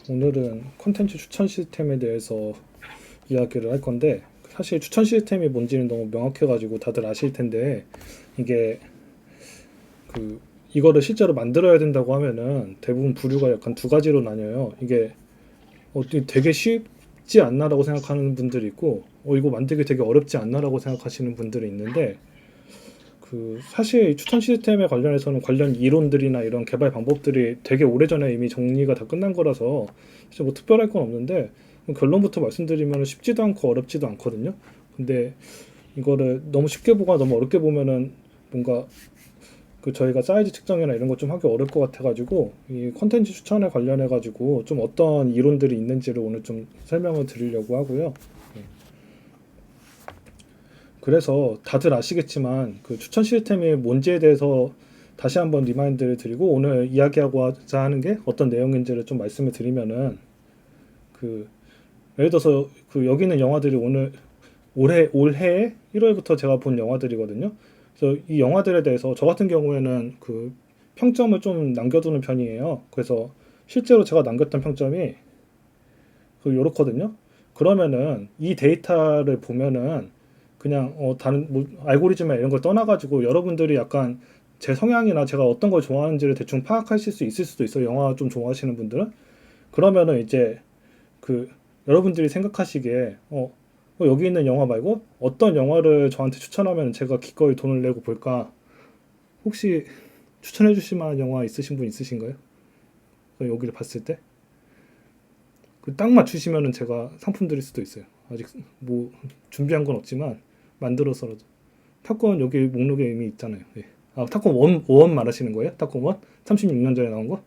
오늘은 콘텐츠 추천 시스템에 대해서 이야기를 할 건데, 사실 추천 시스템이 뭔지는 너무 명확해가지고 다들 아실 텐데, 이게 그 이거를 실제로 만들어야 된다고 하면은 대부분 부류가 약간 두 가지로 나뉘어요. 이게 되게 쉽지 않나라고 생각하는 분들이 있고, 이거 만들기 되게 어렵지 않나라고 생각하시는 분들이 있는데, 사실 추천 시스템에 관련해서는 관련 이론들이나 이런 개발 방법들이 되게 오래전에 이미 정리가 다 끝난 거라서 사실 뭐 특별할 건 없는데, 결론부터 말씀드리면 쉽지도 않고 어렵지도 않거든요. 근데 이거를 너무 쉽게 보거나 너무 어렵게 보면은 뭔가 저희가 사이즈 측정이나 이런 거 좀 하기 어려울 것 같아가지고, 이 컨텐츠 추천에 관련해가지고 좀 어떤 이론들이 있는지를 오늘 좀 설명을 드리려고 하고요. 그래서 다들 아시겠지만 그 추천 시스템이 뭔지에 대해서 다시 한번 리마인드를 드리고, 오늘 이야기하고자 하는 게 어떤 내용인지를 좀 말씀을 드리면은, 그 예를 들어서 여기 있는 영화들이 올해 1월부터 제가 본 영화들이거든요. 그래서 이 영화들에 대해서 저 같은 경우에는 평점을 좀 남겨두는 편이에요. 그래서 실제로 제가 남겼던 평점이 요렇거든요. 그러면은 이 데이터를 보면은 그냥 다른 뭐 알고리즘이나 이런 걸 떠나가지고 여러분들이 약간 제 성향이나 제가 어떤 걸 좋아하는지를 대충 파악하실 수 있을 수도 있어요. 영화 좀 좋아하시는 분들은. 그러면은 이제 그 여러분들이 생각하시기에 여기 있는 영화 말고 어떤 영화를 저한테 추천하면 제가 기꺼이 돈을 내고 볼까? 혹시 추천해 주실 만한 영화 있으신 분 있으신가요? 여기를 봤을 때? 딱 맞추시면은 제가 상품 드릴 수도 있어요. 아직 뭐 준비한 건 없지만 만들어서라도. 탑건 여기 목록에 이미 있잖아요. 예. 아, 탑건 원 말하시는 거예요? 탑건 원? 36년 전에 나온 거?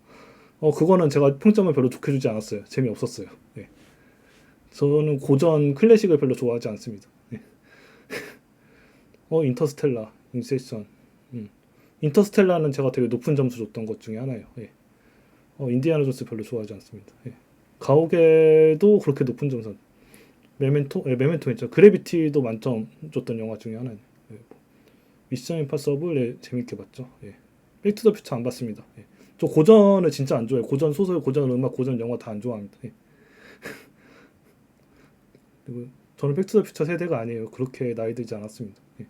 그거는 제가 평점을 별로 좋게 주지 않았어요. 재미없었어요. 예. 저는 고전 클래식을 별로 좋아하지 않습니다. 예. 인터스텔라, 인셉션. 음. 인터스텔라는 제가 되게 높은 점수 줬던 것 중에 하나예요. 예. 인디아나 존스 별로 좋아하지 않습니다. 예. 가오갤도 그렇게 높은 점수. 메멘토 있죠. 그래비티도 만점 줬던 영화 중에 하나예요. 예. 미션 임파서블, 예, 재밌게 봤죠. 예. 백투더 퓨처 안 봤습니다. 예. 저 고전을 진짜 안 좋아해요. 고전 소설, 고전 음악, 고전 영화 다 안 좋아합니다. 예. 그리고 저는 백투더 퓨처 세대가 아니에요. 그렇게 나이 들지 않았습니다. 예.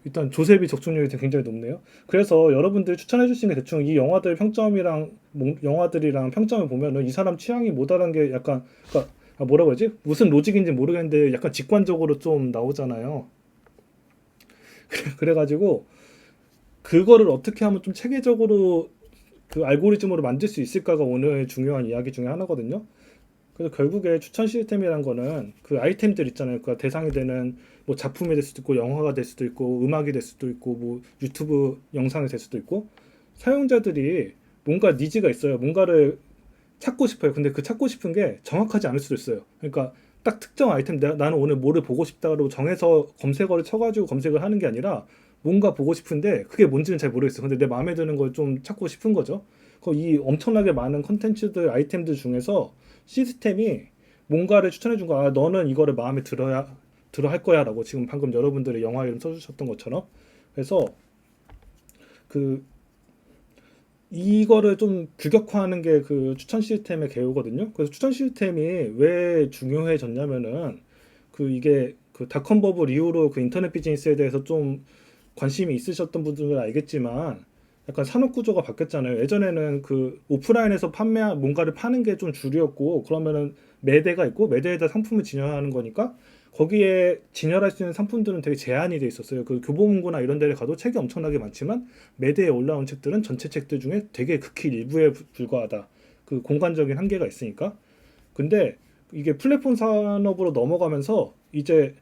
일단 조셉이 적중률이 굉장히 높네요. 그래서 여러분들이 추천해 주신 게 대충 이 영화들 평점이랑 영화들이랑 평점을 보면은 이 사람 취향이 뭐다라는 게 약간, 그러니까 뭐라고 하지? 무슨 로직인지 모르겠는데 약간 직관적으로 좀 나오잖아요. 그래가지고 그거를 어떻게 하면 좀 체계적으로 알고리즘으로 만들 수 있을까가 오늘 중요한 이야기 중에 하나거든요. 그래서 결국에 추천 시스템이란 거는 아이템들 있잖아요. 대상이 되는 뭐 작품이 될 수도 있고, 영화가 될 수도 있고, 음악이 될 수도 있고, 뭐 유튜브 영상이 될 수도 있고, 사용자들이 뭔가 니즈가 있어요. 뭔가를 찾고 싶어요. 근데 찾고 싶은 게 정확하지 않을 수도 있어요. 그러니까 딱 특정 아이템, 나는 오늘 뭐를 보고 싶다고 정해서 검색어를 쳐가지고 검색을 하는 게 아니라, 뭔가 보고 싶은데 그게 뭔지는 잘 모르겠어요. 근데 내 마음에 드는 걸 좀 찾고 싶은 거죠. 이 엄청나게 많은 컨텐츠들, 아이템들 중에서 시스템이 뭔가를 추천해 준 거야. 아, 너는 이거를 마음에 들어 할 거야라고, 지금 방금 여러분들이 영화 이름 써주셨던 것처럼. 그래서 그 이거를 좀 규격화하는 게 추천 시스템의 개요거든요. 그래서 추천 시스템이 왜 중요해졌냐면은 이게 닷컴 버블 이후로 인터넷 비즈니스에 대해서 좀 관심이 있으셨던 분들은 알겠지만, 약간 산업 구조가 바뀌었잖아요. 예전에는 오프라인에서 뭔가를 파는 게 좀 주류였고, 그러면은 매대가 있고 매대에다 상품을 진열하는 거니까 거기에 진열할 수 있는 상품들은 되게 제한이 돼 있었어요. 교보문고나 이런 데를 가도 책이 엄청나게 많지만 매대에 올라온 책들은 전체 책들 중에 되게 극히 일부에 불과하다. 공간적인 한계가 있으니까. 근데 이게 플랫폼 산업으로 넘어가면서 이제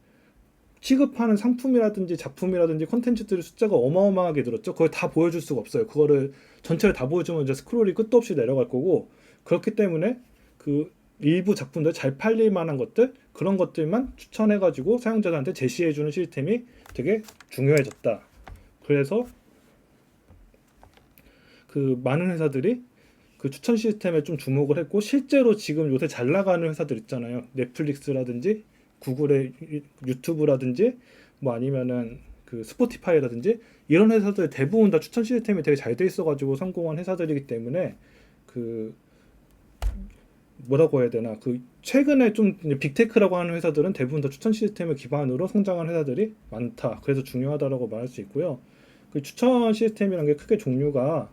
취급하는 상품이라든지 작품이라든지 콘텐츠들의 숫자가 어마어마하게 늘었죠. 그걸 다 보여줄 수가 없어요. 그거를 전체를 다 보여주면 이제 스크롤이 끝도 없이 내려갈 거고, 그렇기 때문에 일부 작품들 잘 팔릴 만한 것들, 그런 것들만 추천해가지고 사용자들한테 제시해주는 시스템이 되게 중요해졌다. 그래서 많은 회사들이 추천 시스템에 좀 주목을 했고, 실제로 지금 요새 잘 나가는 회사들 있잖아요. 넷플릭스라든지 구글의 유튜브라든지 뭐 아니면은 스포티파이라든지 이런 회사들 대부분 다 추천 시스템이 되게 잘 돼 있어가지고 성공한 회사들이기 때문에 그 뭐라고 해야 되나 그 최근에 좀 빅테크라고 하는 회사들은 대부분 다 추천 시스템을 기반으로 성장한 회사들이 많다. 그래서 중요하다라고 말할 수 있고요. 그 추천 시스템이라는 게 크게 종류가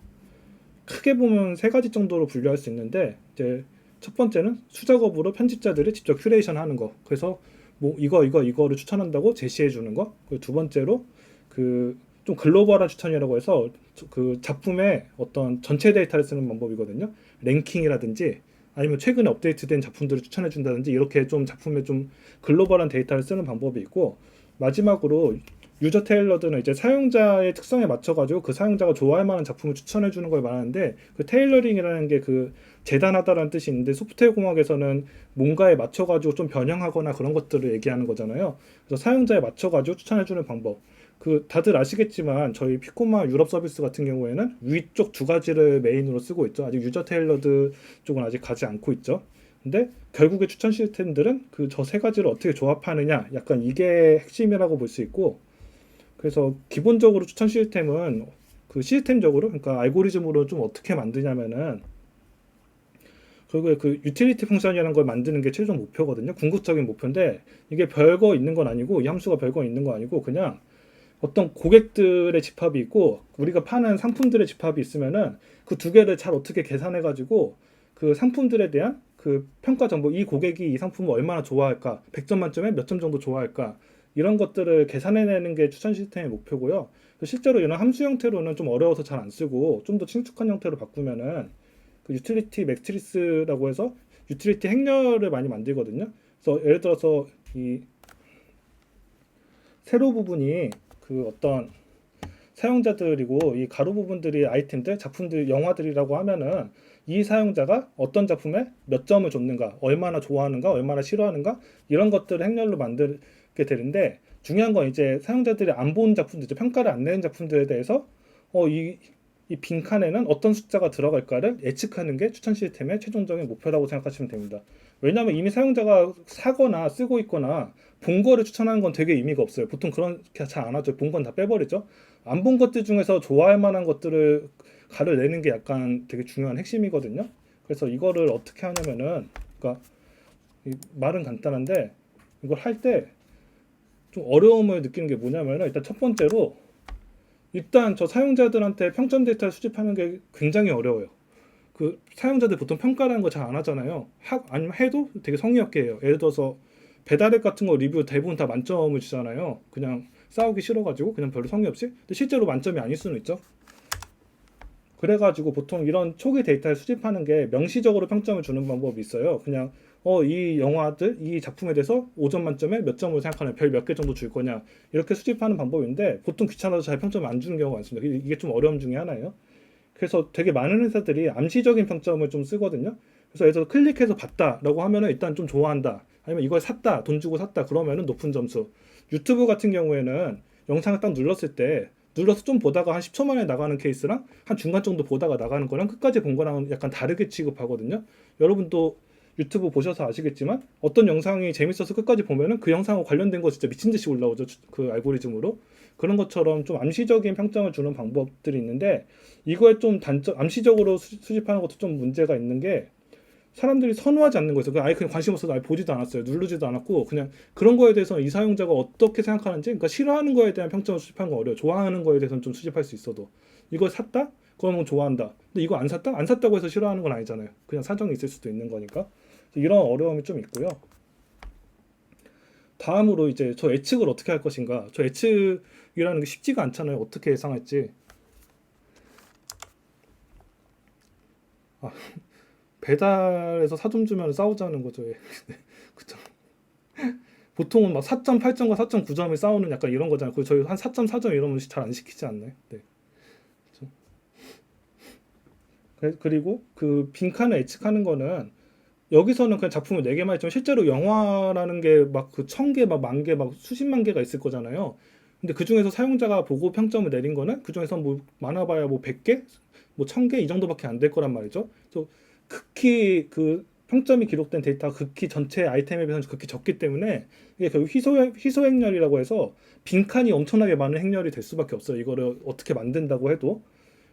크게 보면 세 가지 정도로 분류할 수 있는데 이제 첫 번째는 수작업으로 편집자들이 직접 큐레이션 하는 거. 그래서 뭐 이거를 추천한다고 제시해 주는 거. 그리고 두 번째로 그 좀 글로벌한 추천이라고 해서 그 작품의 어떤 전체 데이터를 쓰는 방법이거든요. 랭킹이라든지 아니면 최근에 업데이트된 작품들을 추천해 준다든지 이렇게 좀 작품에 좀 글로벌한 데이터를 쓰는 방법이 있고 마지막으로 유저 테일러드는 이제 사용자의 특성에 맞춰 가지고 그 사용자가 좋아할 만한 작품을 추천해 주는 걸 말하는데 그 테일러링이라는 게 그 재단하다라는 뜻이 있는데 소프트웨어 공학에서는 뭔가에 맞춰 가지고 좀 변형하거나 그런 것들을 얘기하는 거잖아요. 그래서 사용자에 맞춰 가지고 추천해 주는 방법. 그 다들 아시겠지만 저희 피코마 유럽 서비스 같은 경우에는 위쪽 두 가지를 메인으로 쓰고 있죠. 아직 유저 테일러드 쪽은 아직 가지 않고 있죠. 근데 결국에 추천 시스템들은 그 저 세 가지를 어떻게 조합하느냐 약간 이게 핵심이라고 볼 수 있고 그래서 기본적으로 추천 시스템은 그 시스템적으로 그러니까 알고리즘으로 좀 어떻게 만드냐면은 결국에 그 유틸리티 펑션이라는 걸 만드는 게 최종 목표거든요. 궁극적인 목표인데 이게 별거 있는 건 아니고 이 함수가 별거 있는 거 아니고 그냥 어떤 고객들의 집합이 있고 우리가 파는 상품들의 집합이 있으면은 그 두 개를 잘 어떻게 계산해 가지고 그 상품들에 대한 그 평가 정보 이 고객이 이 상품을 얼마나 좋아할까 100점 만점에 몇 점 정도 좋아할까 이런 것들을 계산해내는 게 추천 시스템의 목표고요. 실제로 이런 함수 형태로는 좀 어려워서 잘 안 쓰고 좀 더 친숙한 형태로 바꾸면은 그 유틸리티 매트리스라고 해서 유틸리티 행렬을 많이 만들거든요. 그래서 예를 들어서 이 세로 부분이 그 어떤 사용자들이고 이 가로 부분들이 아이템들, 작품들, 영화들이라고 하면은 이 사용자가 어떤 작품에 몇 점을 줬는가, 얼마나 좋아하는가, 얼마나 싫어하는가 이런 것들을 행렬로 만들게 되는데 중요한 건 이제 사용자들이 안 본 작품들, 이제 평가를 안 내는 작품들에 대해서 이 빈칸에는 어떤 숫자가 들어갈까를 예측하는 게 추천 시스템의 최종적인 목표라고 생각하시면 됩니다. 왜냐하면 이미 사용자가 사거나 쓰고 있거나 본 거를 추천하는 건 되게 의미가 없어요. 보통 그렇게 잘 안 하죠. 본 건 다 빼버리죠. 안 본 것들 중에서 좋아할 만한 것들을 가려내는 게 약간 되게 중요한 핵심이거든요. 그래서 이거를 어떻게 하냐면은, 그러니까 말은 간단한데 이걸 할 때 좀 어려움을 느끼는 게 뭐냐면은 일단 첫 번째로 일단 저 사용자들한테 평점 데이터를 수집하는 게 굉장히 어려워요. 그 사용자들 보통 평가라는 거 잘 안 하잖아요. 아니면 해도 되게 성의 없게 해요. 예를 들어서 배달앱 같은 거 리뷰 대부분 다 만점을 주잖아요. 그냥 싸우기 싫어가지고 그냥 별로 성의 없이. 근데 실제로 만점이 아닐 수는 있죠. 그래가지고 보통 이런 초기 데이터를 수집하는 게 명시적으로 평점을 주는 방법이 있어요. 그냥 이 영화들, 이 작품에 대해서 5점 만점에 몇 점으로 생각하냐, 별 몇 개 정도 줄 거냐 이렇게 수집하는 방법인데 보통 귀찮아서 잘 평점을 안 주는 경우가 많습니다. 이게 좀 어려움 중에 하나예요. 그래서 되게 많은 회사들이 암시적인 평점을 좀 쓰거든요. 그래서 예를 들어 클릭해서 봤다라고 하면은 일단 좀 좋아한다. 아니면 이걸 샀다, 돈 주고 샀다 그러면은 높은 점수. 유튜브 같은 경우에는 영상을 딱 눌렀을 때 눌러서 좀 보다가 한 10초 만에 나가는 케이스랑 한 중간 정도 보다가 나가는 거랑 끝까지 본 거랑 약간 다르게 취급하거든요. 여러분도 유튜브 보셔서 아시겠지만 어떤 영상이 재밌어서 끝까지 보면은 그 영상과 관련된 거 진짜 미친 듯이 올라오죠. 그 알고리즘으로. 그런 것처럼 좀 암시적인 평점을 주는 방법들이 있는데 이거에 좀 단점, 암시적으로 수집하는 것도 좀 문제가 있는 게 사람들이 선호하지 않는 거에서 아예 그냥 관심 없어서 아예 보지도 않았어요. 누르지도 않았고 그냥 그런 거에 대해서 이 사용자가 어떻게 생각하는지 그러니까 싫어하는 거에 대한 평점을 수집하는 건 어려워. 좋아하는 거에 대해서는 좀 수집할 수 있어도 이걸 샀다? 그러면 좋아한다. 근데 이거 안 샀다? 안 샀다고 해서 싫어하는 건 아니잖아요. 그냥 사정이 있을 수도 있는 거니까 이런 어려움이 좀 있고요. 다음으로 이제 저 예측을 어떻게 할 것인가. 저 예측이라는 게 쉽지가 않잖아요. 어떻게 예상할지. 아, 배달에서 4점 주면 싸우자는 거죠. 예. 그쵸. 보통은 막 4.8점과 4.9점을 싸우는 약간 이런 거잖아요. 그 저희 한 4.4점 이러면 잘 안 시키지 않나요? 네. 그쵸. 그리고 그 빈칸을 예측하는 거는 여기서는 그냥 작품을 4개만 했지만 실제로 영화라는 게 막 그 1000개, 막 10,000개, 막 수십만 개가 있을 거잖아요. 근데 그 중에서 사용자가 보고 평점을 내린 거는 그 중에서 뭐 많아봐야 뭐 100개, 뭐 1000개 이 정도밖에 안 될 거란 말이죠. 그래서 극히 그 평점이 기록된 데이터가 극히 전체 아이템에 비해서 극히 적기 때문에 이게 결국 희소 행렬이라고 해서 빈칸이 엄청나게 많은 행렬이 될 수밖에 없어요. 이거를 어떻게 만든다고 해도.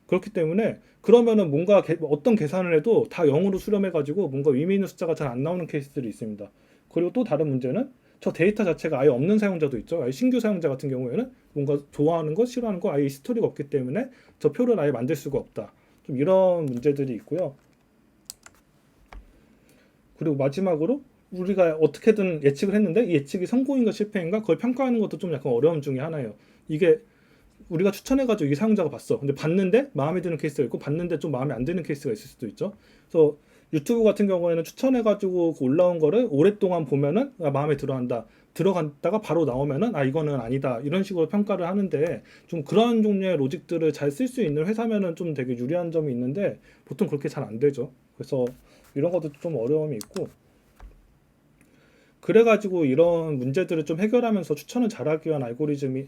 그렇기 때문에 그러면은 뭔가 어떤 계산을 해도 다 0으로 수렴해가지고 뭔가 의미 있는 숫자가 잘 안 나오는 케이스들이 있습니다. 그리고 또 다른 문제는 저 데이터 자체가 아예 없는 사용자도 있죠. 아예 신규 사용자 같은 경우에는 뭔가 좋아하는 거, 싫어하는 거 아예 히스토리가 없기 때문에 저 표를 아예 만들 수가 없다. 좀 이런 문제들이 있고요. 그리고 마지막으로 우리가 어떻게든 예측을 했는데 이 예측이 성공인가 실패인가 그걸 평가하는 것도 좀 약간 어려움 중에 하나예요. 이게 우리가 추천해가지고 이 사용자가 봤어. 근데 봤는데 마음에 드는 케이스가 있고 봤는데 좀 마음에 안 드는 케이스가 있을 수도 있죠. 그래서 유튜브 같은 경우에는 추천해가지고 올라온 거를 오랫동안 보면은 마음에 들어한다. 들어갔다가 바로 나오면은 이거는 아니다. 이런 식으로 평가를 하는데 좀 그런 종류의 로직들을 잘 쓸 수 있는 회사면은 좀 되게 유리한 점이 있는데 보통 그렇게 잘 안 되죠. 그래서 이런 것도 좀 어려움이 있고 그래가지고 이런 문제들을 좀 해결하면서 추천을 잘하기 위한 알고리즘이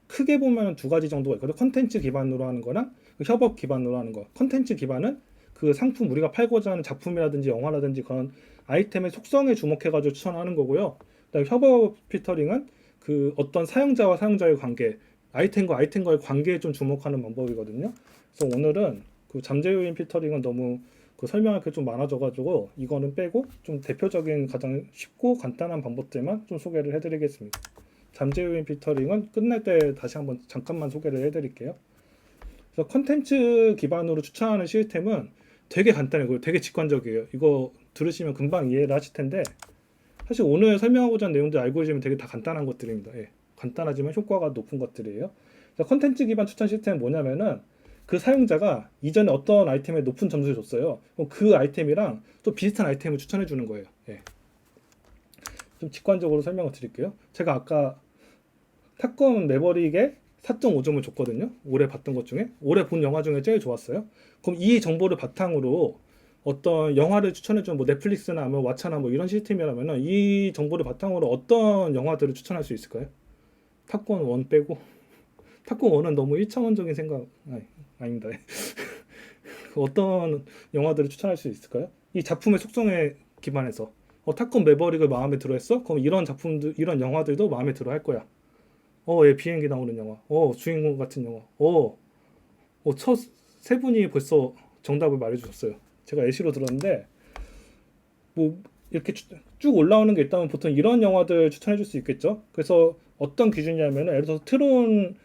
크게 보면 두 가지 정도가 있거든요. 컨텐츠 기반으로 하는 거랑 협업 기반으로 하는 거. 컨텐츠 기반은 그 상품 우리가 팔고자 하는 작품이라든지 영화라든지 그런 아이템의 속성에 주목해가지고 추천하는 거고요. 그다음에 협업 필터링은 그 어떤 사용자와 사용자의 관계, 아이템과 아이템과의 관계에 좀 주목하는 방법이거든요. 그래서 오늘은 그 잠재 요인 필터링은 너무 그 설명할 게 좀 많아져가지고 이거는 빼고 좀 대표적인 가장 쉽고 간단한 방법들만 좀 소개를 해드리겠습니다. 잠재 요인 필터링은 끝날 때 다시 한번 잠깐만 소개를 해드릴게요. 그래서 컨텐츠 기반으로 추천하는 시스템은 되게 간단해요. 되게 직관적이에요. 이거 들으시면 금방 이해를 하실 텐데 사실 오늘 설명하고자 하는 내용들 알고리즘은 되게 다 간단한 것들입니다. 예, 간단하지만 효과가 높은 것들이에요. 그래서 컨텐츠 기반 추천 시스템은 뭐냐면은 그 사용자가 이전에 어떤 아이템에 높은 점수를 줬어요. 그럼 그 아이템이랑 또 비슷한 아이템을 추천해 주는 거예요. 예. 좀 직관적으로 설명을 드릴게요. 제가 아까 탑건 매버릭에 4.5점을 줬거든요. 올해 봤던 것 중에 올해 본 영화 중에 제일 좋았어요. 그럼 이 정보를 바탕으로 어떤 영화를 추천해주는 뭐 넷플릭스나 뭐 왓챠나 뭐 이런 시스템이라면은 이 정보를 바탕으로 어떤 영화들을 추천할 수 있을까요? 탑건 1 빼고 탑건 1은 너무 1차원적인 생각 아닙니다. 어떤 영화들을 추천할 수 있을까요? 이 작품의 속성에 기반해서 탑건 매버릭을 마음에 들어했어? 그럼 이런 작품들 이런 영화들도 마음에 들어 할 거야. 얘 비행기 나오는 영화. 주인공 같은 영화. 첫 세 분이 벌써 정답을 말해주셨어요. 제가 예시로 들었는데, 뭐, 이렇게 쭉 올라오는 게 있다면 보통 이런 영화들 추천해 줄 수 있겠죠? 그래서 어떤 기준이냐면, 예를 들어서 트론,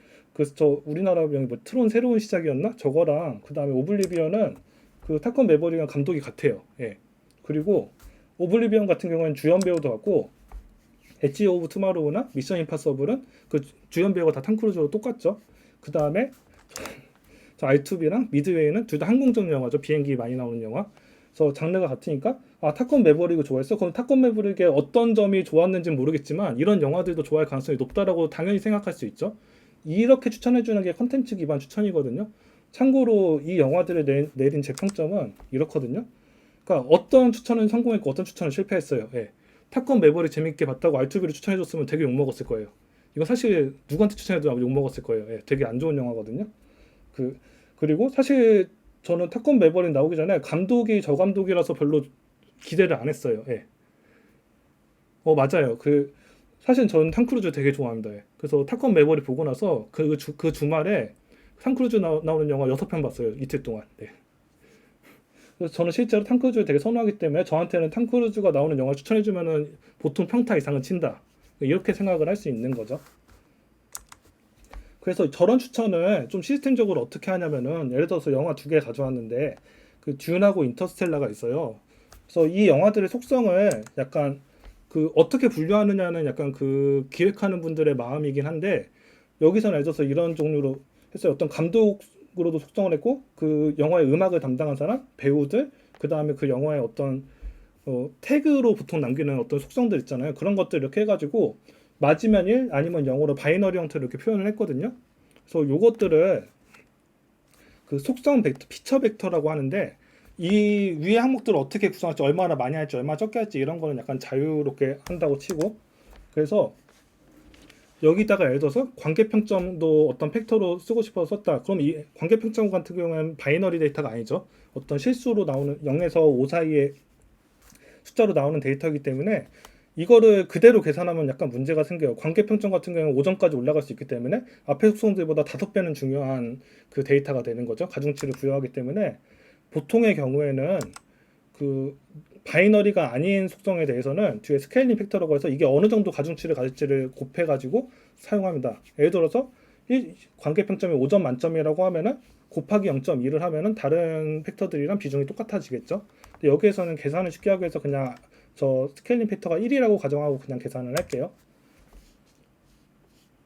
우리나라 명이 뭐 트론 새로운 시작이었나? 저거랑, 그 다음에 오블리비언은 그 탑건 매버릭이랑 감독이 같아요. 예. 그리고 오블리비언 같은 경우는 주연 배우도 같고, 엣지 오브 투마로우나 미션 임파서블은 그 주연 배우가 다 탐 크루즈로 똑같죠. 그 다음에 I2B랑 미드웨이는 둘 다 항공정 영화죠. 비행기 많이 나오는 영화. 그래서 장르가 같으니까 탑건 매버릭을 좋아했어. 그럼 탑건 매버릭의 어떤 점이 좋았는지는 모르겠지만 이런 영화들도 좋아할 가능성이 높다라고 당연히 생각할 수 있죠. 이렇게 추천해주는 게 컨텐츠 기반 추천이거든요. 참고로 이 영화들을 내린 제 평점은 이렇거든요. 그러니까 어떤 추천은 성공했고 어떤 추천은 실패했어요. 예. 탑건 매버릭 재밌게 봤다고 R2B를 추천해줬으면 되게 욕먹었을 거예요. 이거 사실 누구한테 추천해도 욕먹었을 거예요. 예. 되게 안 좋은 영화거든요. 그리고 사실 저는 탑건 매버릭 나오기 전에 감독이 저 감독이라서 별로 기대를 안 했어요. 예. 맞아요. 사실 저는 탐 크루즈 되게 좋아합니다. 예. 그래서 탑건 매버릭 보고 나서 그 주말에 탐 크루즈 나오는 영화 6편 봤어요. 이틀 동안. 네. 그래서 저는 실제로 탐 크루즈를 되게 선호하기 때문에 저한테는 탐 크루즈가 나오는 영화 추천해주면은 보통 평타 이상은 친다. 이렇게 생각을 할 수 있는 거죠. 그래서 저런 추천을 좀 시스템적으로 어떻게 하냐면은 예를 들어서 영화 2개 가져왔는데 그 듄하고 인터스텔라가 있어요. 그래서 이 영화들의 속성을 약간 어떻게 분류하느냐는 약간 기획하는 분들의 마음이긴 한데 여기서는 예를 들어서 이런 종류로 했어요. 어떤 감독으로도 속성을 했고 그 영화의 음악을 담당한 사람, 배우들, 그 다음에 그 영화의 어떤 태그로 보통 남기는 어떤 속성들 있잖아요. 그런 것들 이렇게 해가지고 맞으면 1 아니면 0으로 바이너리 형태로 이렇게 표현을 했거든요. 그래서 요것들을 그 속성 벡터, 피처 벡터라고 하는데 이 위의 항목들을 어떻게 구성할지 얼마나 많이 할지 얼마나 적게 할지 이런 거는 약간 자유롭게 한다고 치고 그래서 여기다가 예를 들어서 관계평점도 어떤 팩터로 쓰고 싶어서 썼다. 그럼 이 관계평점 같은 경우에는 바이너리 데이터가 아니죠. 어떤 실수로 나오는 0에서 5 사이에 숫자로 나오는 데이터이기 때문에 이거를 그대로 계산하면 약간 문제가 생겨요. 관계평점 같은 경우는 5점까지 올라갈 수 있기 때문에 앞에 속성들보다 5배는 중요한 그 데이터가 되는 거죠. 가중치를 부여하기 때문에 보통의 경우에는 그 바이너리가 아닌 속성에 대해서는 뒤에 스케일링 팩터라고 해서 이게 어느 정도 가중치를 가질지를 곱해가지고 사용합니다. 예를 들어서 관계평점이 5점 만점이라고 하면은 곱하기 0.2를 하면은 다른 팩터들이랑 비중이 똑같아지겠죠. 근데 여기에서는 계산을 쉽게 하기 위해서 그냥 저 스케일링 팩터가 1이라고 가정하고 그냥 계산을 할게요.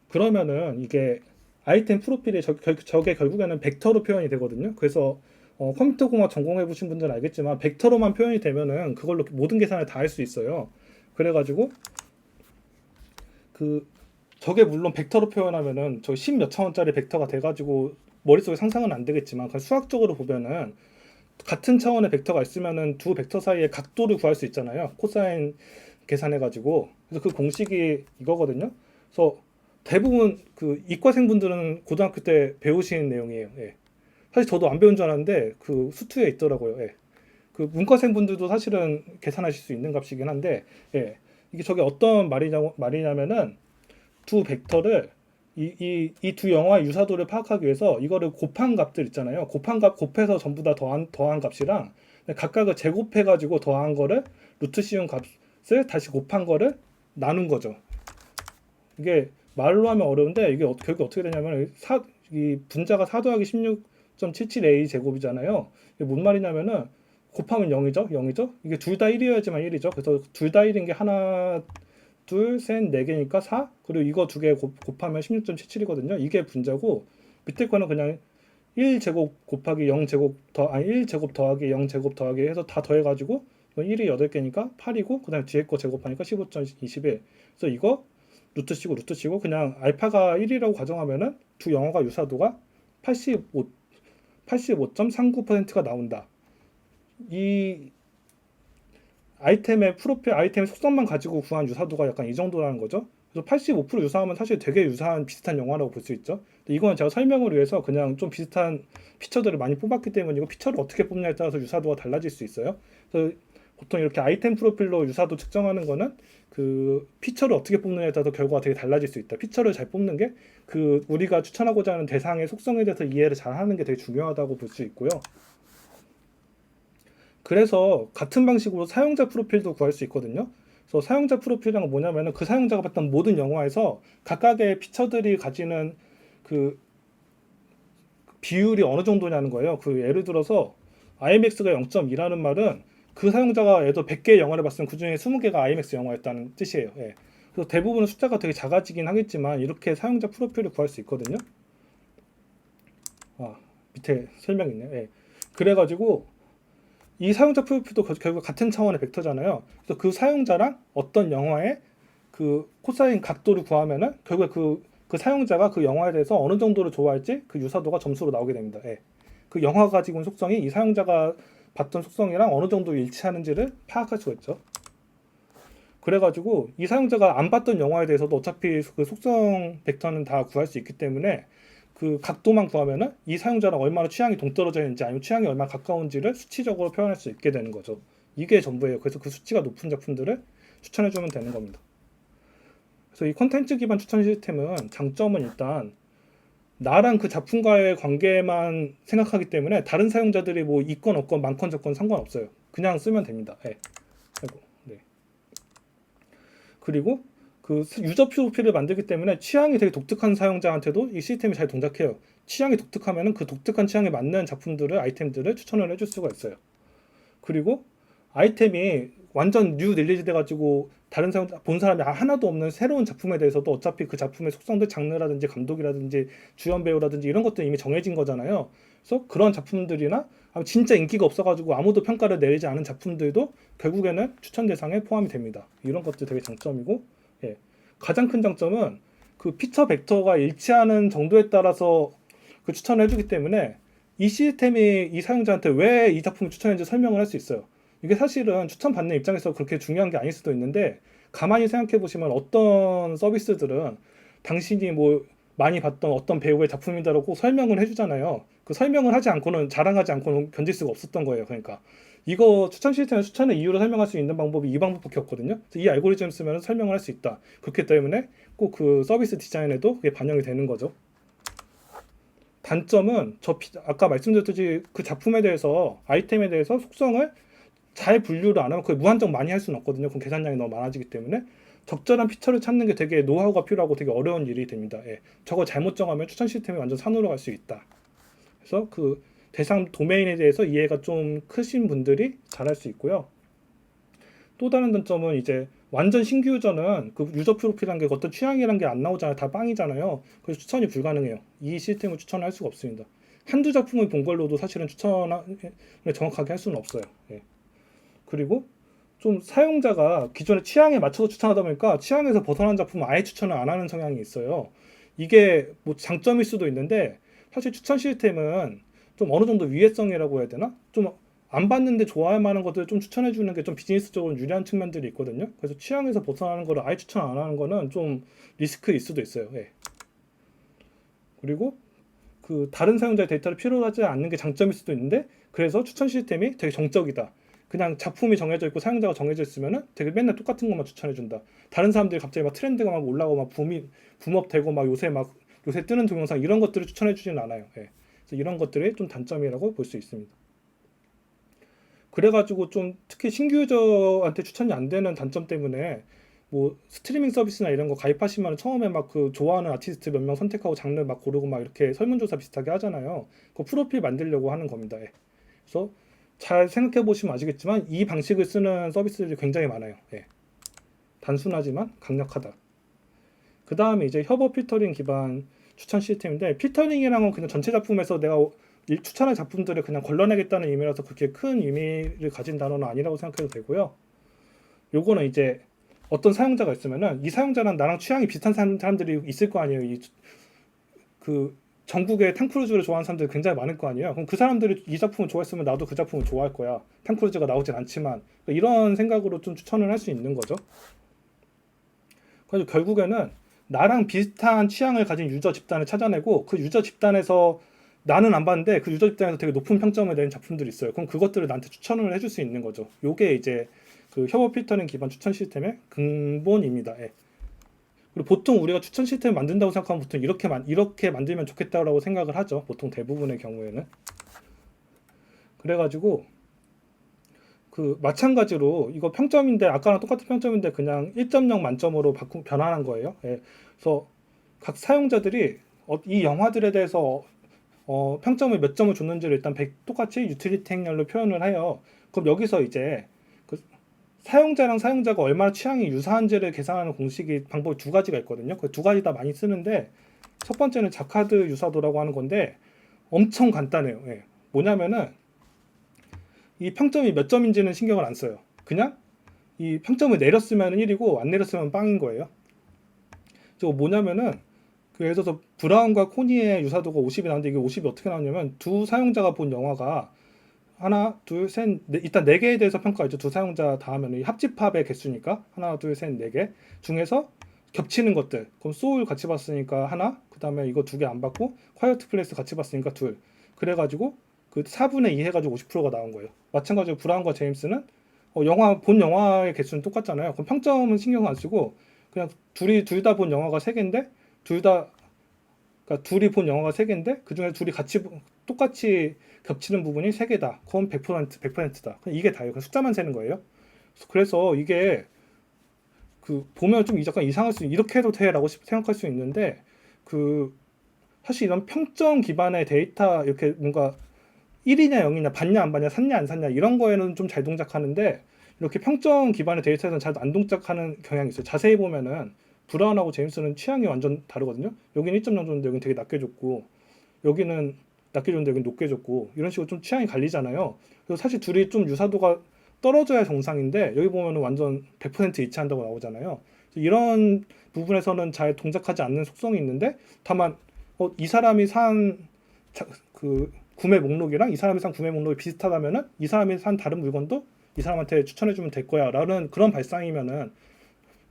그러면은 이게 아이템 프로필이 저게 결국에는 벡터로 표현이 되거든요. 그래서 컴퓨터 공학 전공해 보신 분들은 알겠지만 벡터로만 표현이 되면은 그걸로 모든 계산을 다 할 수 있어요. 그래가지고 그 저게 물론 벡터로 표현하면은 저 10 몇 천 원짜리 벡터가 돼가지고 머릿속에 상상은 안 되겠지만 그 수학적으로 보면은 같은 차원의 벡터가 있으면은 두 벡터 사이의 각도를 구할 수 있잖아요. 코사인 계산해가지고. 그래서 그 공식이 이거거든요. 그래서 대부분 그 이과생 분들은 고등학교 때 배우신 내용이에요. 예. 사실 저도 안 배운 줄 알았는데 그 수투에 있더라고요. 예. 그 문과생 분들도 사실은 계산하실 수 있는 값이긴 한데, 예. 이게 저게 어떤 말이냐면은 두 벡터를 이 두 영화의 유사도를 파악하기 위해서 이거를 곱한 값들 있잖아요. 곱한 값 곱해서 전부 다 더한 값이랑 각각을 제곱해 가지고 더한 거를 루트 씌운 값을 다시 곱한 거를 나눈 거죠. 이게 말로 하면 어려운데 이게 결국 어떻게 되냐면 이 분자가 4 더하기 16.77a 제곱이잖아요. 이게 뭔 말이냐면은 곱하면 0이죠. 0이죠. 이게 둘 다 1이어야지만 1이죠. 그래서 둘 다 1인 게 하나 둘, 셋, 네 개니까 4. 그리고 이거 두 개 곱하면 16.77이거든요. 이게 분자고 밑에 거는 그냥 1제곱 곱하기 0제곱 아니 1제곱 더하기 0제곱 더하기 해서 다 더해가지고 1이 8개니까 8이고 그 다음에 뒤에 거 제곱하니까 15.21. 그래서 이거 루트 치고 그냥 알파가 1이라고 가정하면은 두 영어가 유사도가 85.39%가 나온다. 이 아이템의 프로필, 아이템의 속성만 가지고 구한 유사도가 약간 이 정도라는 거죠. 그래서 85% 유사하면 사실 되게 유사한 비슷한 영화라고 볼 수 있죠. 근데 이거는 제가 설명을 위해서 그냥 좀 비슷한 피처들을 많이 뽑았기 때문이고 피처를 어떻게 뽑냐에 따라서 유사도가 달라질 수 있어요. 그래서 보통 이렇게 아이템 프로필로 유사도 측정하는 거는 그 피처를 어떻게 뽑느냐에 따라서 결과가 되게 달라질 수 있다. 피처를 잘 뽑는 게 그 우리가 추천하고자 하는 대상의 속성에 대해서 이해를 잘 하는 게 되게 중요하다고 볼 수 있고요. 그래서 같은 방식으로 사용자 프로필도 구할 수 있거든요. 그래서 사용자 프로필은 뭐냐면은 그 사용자가 봤던 모든 영화에서 각각의 피처들이 가지는 그 비율이 어느 정도냐는 거예요. 그 예를 들어서 IMAX가 0.2라는 말은 그 사용자가 예를 들어 100개의 영화를 봤으면 그 중에 20개가 IMAX 영화였다는 뜻이에요. 예. 그래서 대부분은 숫자가 되게 작아지긴 하겠지만 이렇게 사용자 프로필을 구할 수 있거든요. 아, 밑에 설명 있네요. 예. 그래가지고 이 사용자 프로필도 결국 같은 차원의 벡터잖아요. 그래서 그 사용자랑 어떤 영화의 그 코사인 각도를 구하면은 결국 그 사용자가 그 영화에 대해서 어느 정도를 좋아할지 그 유사도가 점수로 나오게 됩니다. 예. 그 영화가 가지고 있는 속성이 이 사용자가 봤던 속성이랑 어느 정도 일치하는지를 파악할 수가 있죠. 그래가지고 이 사용자가 안 봤던 영화에 대해서도 어차피 그 속성 벡터는 다 구할 수 있기 때문에 그 각도만 구하면은 이 사용자랑 얼마나 취향이 동떨어져 있는지 아니면 취향이 얼마나 가까운지를 수치적으로 표현할 수 있게 되는 거죠. 이게 전부예요. 그래서 그 수치가 높은 작품들을 추천해주면 되는 겁니다. 그래서 이 콘텐츠 기반 추천 시스템은 장점은 일단 나랑 그 작품과의 관계만 생각하기 때문에 다른 사용자들이 뭐 있건 없건 많건 적건 상관없어요. 그냥 쓰면 됩니다. 네. 아이고, 네. 그리고 그 유저 프로필을 만들기 때문에 취향이 되게 독특한 사용자한테도 이 시스템이 잘 동작해요. 취향이 독특하면은 그 독특한 취향에 맞는 작품들을 아이템들을 추천을 해줄 수가 있어요. 그리고 아이템이 완전 뉴 릴리즈 돼가지고 다른 사람 본 사람이 하나도 없는 새로운 작품에 대해서도 어차피 그 작품의 속성들 장르라든지 감독이라든지 주연 배우라든지 이런 것도 이미 정해진 거잖아요. 그래서 그런 작품들이나 진짜 인기가 없어가지고 아무도 평가를 내리지 않은 작품들도 결국에는 추천 대상에 포함이 됩니다. 이런 것도 되게 장점이고, 예. 가장 큰 장점은 그 피처 벡터가 일치하는 정도에 따라서 그 추천을 해주기 때문에 이 시스템이 이 사용자한테 왜 이 작품을 추천했는지 설명을 할 수 있어요. 이게 사실은 추천받는 입장에서 그렇게 중요한 게 아닐 수도 있는데 가만히 생각해 보시면 어떤 서비스들은 당신이 뭐 많이 봤던 어떤 배우의 작품이다라고 설명을 해주잖아요. 그 설명을 하지 않고는 자랑하지 않고는 견딜 수가 없었던 거예요. 그러니까 이거 추천 시스템의 추천의 이유를 설명할 수 있는 방법이 이 방법밖에 없거든요. 그래서 이 알고리즘 쓰면 설명을 할 수 있다. 그렇기 때문에 꼭 그 서비스 디자인에도 그게 반영이 되는 거죠. 단점은 아까 말씀드렸듯이 그 작품에 대해서 아이템에 대해서 속성을 잘 분류를 안 하면 그걸 무한정 많이 할 수는 없거든요. 그럼 계산량이 너무 많아지기 때문에 적절한 피처를 찾는 게 되게 노하우가 필요하고 되게 어려운 일이 됩니다. 예. 저거 잘못 정하면 추천 시스템이 완전 산으로 갈 수 있다. 그래서 그 대상 도메인에 대해서 이해가 좀 크신 분들이 잘할 수 있고요. 또 다른 단점은 이제 완전 신규 유저는 그 유저 프로필이란 게 어떤 취향이란 게 안 나오잖아요. 다 빵이잖아요. 그래서 추천이 불가능해요. 이 시스템을 추천할 수가 없습니다. 한두 작품을 본 걸로도 사실은 추천을 정확하게 할 수는 없어요. 예. 그리고 좀 사용자가 기존의 취향에 맞춰서 추천하다 보니까 취향에서 벗어난 작품은 아예 추천을 안 하는 성향이 있어요. 이게 뭐 장점일 수도 있는데 사실 추천 시스템은 좀 어느 정도 위해성이라고 해야 되나? 좀 안 봤는데 좋아할 만한 것들을 좀 추천해 주는 게 좀 비즈니스적으로 유리한 측면들이 있거든요. 그래서 취향에서 벗어나는 거를 아예 추천 안 하는 거는 좀 리스크일 수도 있어요. 예. 그리고 그 다른 사용자의 데이터를 필요로 하지 않는 게 장점일 수도 있는데 그래서 추천 시스템이 되게 정적이다. 그냥 작품이 정해져 있고 사용자가 정해져 있으면은 되게 맨날 똑같은 것만 추천해 준다. 다른 사람들이 갑자기 막 트렌드가 막 올라가고 막 붐업되고 막 요새 뜨는 동영상 이런 것들을 추천해 주지는 않아요. 예. 그래서 이런 것들이 좀 단점이라고 볼 수 있습니다. 그래가지고 좀 특히 신규 유저한테 추천이 안 되는 단점 때문에 뭐 스트리밍 서비스나 이런 거 가입하시면 처음에 막 그 좋아하는 아티스트 몇 명 선택하고 장르 막 고르고 막 이렇게 설문조사 비슷하게 하잖아요. 그 프로필 만들려고 하는 겁니다. 예. 그래서 잘 생각해 보시면 아시겠지만 이 방식을 쓰는 서비스들이 굉장히 많아요. 예. 단순하지만 강력하다. 그 다음에 이제 협업 필터링 기반 추천 시스템인데 필터링이란 건 그냥 전체 작품에서 내가 추천한 작품들을 그냥 걸러내겠다는 의미라서 그렇게 큰 의미를 가진 단어는 아니라고 생각해도 되고요. 요거는 이제 어떤 사용자가 있으면은 이 사용자랑 나랑 취향이 비슷한 사람들이 있을 거 아니에요. 그 전국에 탐크루즈를 좋아하는 사람들이 굉장히 많을 거 아니에요. 그럼 그 사람들이 이 작품을 좋아했으면 나도 그 작품을 좋아할 거야. 탐크루즈가 나오진 않지만 이런 생각으로 좀 추천을 할 수 있는 거죠. 그래서 결국에는 나랑 비슷한 취향을 가진 유저 집단을 찾아내고 그 유저 집단에서 나는 안 봤는데 그 유저 집단에서 되게 높은 평점을 낸 작품들이 있어요. 그럼 그것들을 나한테 추천을 해줄 수 있는 거죠. 요게 이제 그 협업 필터링 기반 추천 시스템의 근본입니다. 예. 그리고 보통 우리가 추천 시스템을 만든다고 생각하면 보통 이렇게 만들면 좋겠다라고 생각을 하죠. 보통 대부분의 경우에는. 그래가지고 그 마찬가지로 이거 평점인데 아까랑 똑같은 평점인데 그냥 1.0 만점으로 변환한 거예요. 예. 그래서 각 사용자들이 이 영화들에 대해서 평점을 몇 점을 줬는지를 일단 똑같이 유틸리티 행렬로 표현을 해요. 그럼 여기서 이제 그 사용자랑 사용자가 얼마나 취향이 유사한지를 계산하는 방법이 두 가지가 있거든요. 그 두 가지 다 많이 쓰는데 첫 번째는 자카드 유사도라고 하는 건데 엄청 간단해요. 예. 뭐냐면은 이 평점이 몇 점인지는 신경을 안 써요. 그냥 이 평점을 내렸으면 1이고 안 내렸으면 빵인 거예요. 저거 뭐냐면은 예를 들어서 브라운과 코니의 유사도가 50이 나오는데 이게 50이 어떻게 나오냐면 두 사용자가 본 영화가 하나, 둘, 셋, 일단 4개에 대해서 평가했죠. 두 사용자 다 하면 합집합의 개수니까 하나, 둘, 셋, 4개 중에서 겹치는 것들. 그럼 소울 같이 봤으니까 하나, 그 다음에 이거 2개 안 봤고 콰이어트 플레이스 같이 봤으니까 둘. 그래가지고 그 4분의 2 해가지고 50%가 나온 거예요. 마찬가지로 브라운과 제임스는 본 영화의 개수는 똑같잖아요. 그럼 평점은 신경 안 쓰고 그냥 둘 다 본 영화가 3개인데 그러니까 둘이 본 영화가 3개인데 그 중에 둘이 똑같이 겹치는 부분이 3개다. 그건 100%다. 이게 다예요. 숫자만 세는 거예요. 그래서 이게 그 보면 좀 약간 이상할 수 이렇게 해도 돼라고 생각할 수 있는데 그 사실 이런 평점 기반의 데이터 이렇게 뭔가 1이냐 0이냐 봤냐 안 봤냐 샀냐 안 샀냐 이런 거에는 좀 잘 동작하는데 이렇게 평점 기반의 데이터에서는 잘 안 동작하는 경향이 있어요. 자세히 보면은 브라운하고 제임스는 취향이 완전 다르거든요. 여기는 1.0 줬는데 여기는 되게 낮게 줬고 여기는 낮게 줬는데 여기는 높게 줬고 이런 식으로 좀 취향이 갈리잖아요. 그래서 사실 둘이 좀 유사도가 떨어져야 정상인데 여기 보면은 완전 100% 일치한다고 나오잖아요. 이런 부분에서는 잘 동작하지 않는 속성이 있는데 다만 이 사람이 그 구매 목록이랑 이 사람이 산 구매 목록이 비슷하다면은 이 사람이 산 다른 물건도 이 사람한테 추천해주면 될 거야 라는 그런 발상이면은